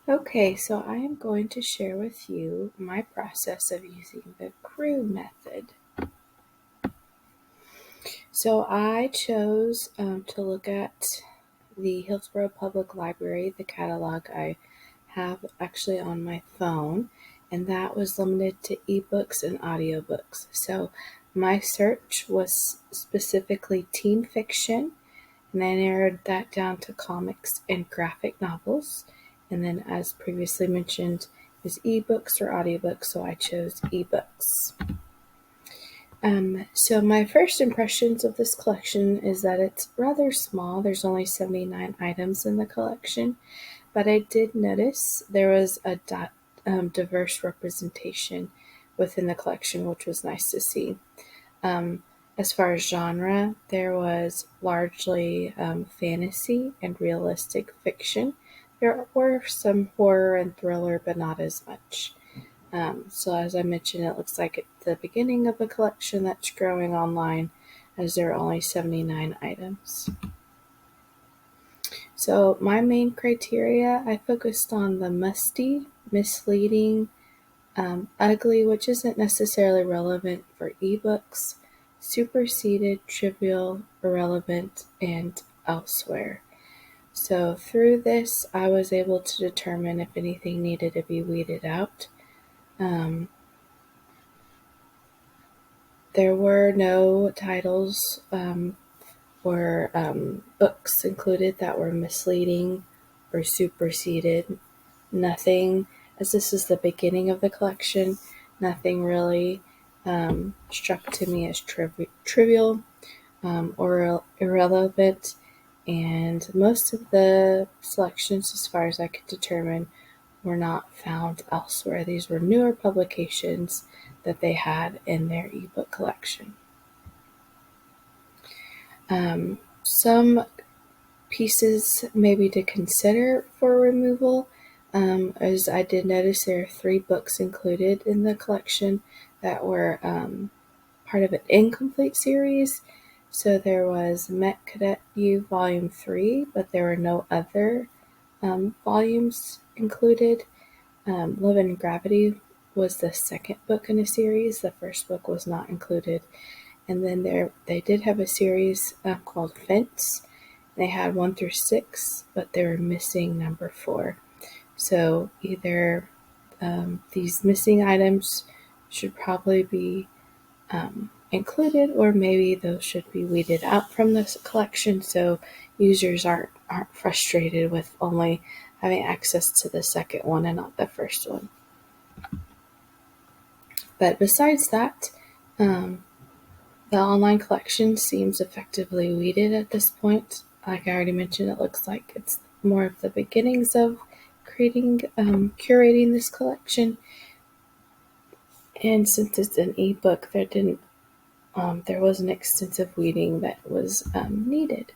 Okay, so I am going to share with you my process of using the CREW method. So I chose to look at the Hillsborough Public Library, the catalog I have actually on my phone, and that was limited to ebooks and audiobooks. So my search was specifically teen fiction, and I narrowed that down to comics and graphic novels. And then, as previously mentioned, is ebooks or audiobooks, so I chose ebooks. So my first impressions of this collection is that it's rather small. There's only 79 items in the collection, but I did notice there was a diverse representation within the collection, which was nice to see. Um, as far as genre, there was largely fantasy and realistic fiction. There were some horror and thriller, but not as much. So, as I mentioned, it looks like it's the beginning of a collection that's growing online, as there are only 79 items. So, my main criteria, I focused on the musty, misleading, ugly, which isn't necessarily relevant for ebooks, superseded, trivial, irrelevant, and elsewhere. So through this, I was able to determine if anything needed to be weeded out. Um, there were no titles or books included that were misleading or superseded. Nothing, as this is the beginning of the collection, nothing really struck to me as trivial or irrelevant. And most of the selections, as far as I could determine, were not found elsewhere. These were newer publications that they had in their ebook collection. Some pieces maybe to consider for removal, as I did notice there are 3 books included in the collection that were part of an incomplete series. So there was Met Cadet U Volume 3, but there were no other volumes included. Love and Gravity was the second book in a series. The first book was not included. And then they did have a series called Fence. They had 1 through 6, but they were missing number 4. So either these missing items should probably be included, or maybe those should be weeded out from this collection so users aren't frustrated with only having access to the second one and not the first one. But besides that, the online collection seems effectively weeded at this point. Like I already mentioned, it looks like it's more of the beginnings of curating this collection. And since it's an ebook, there was an extensive weeding that was needed.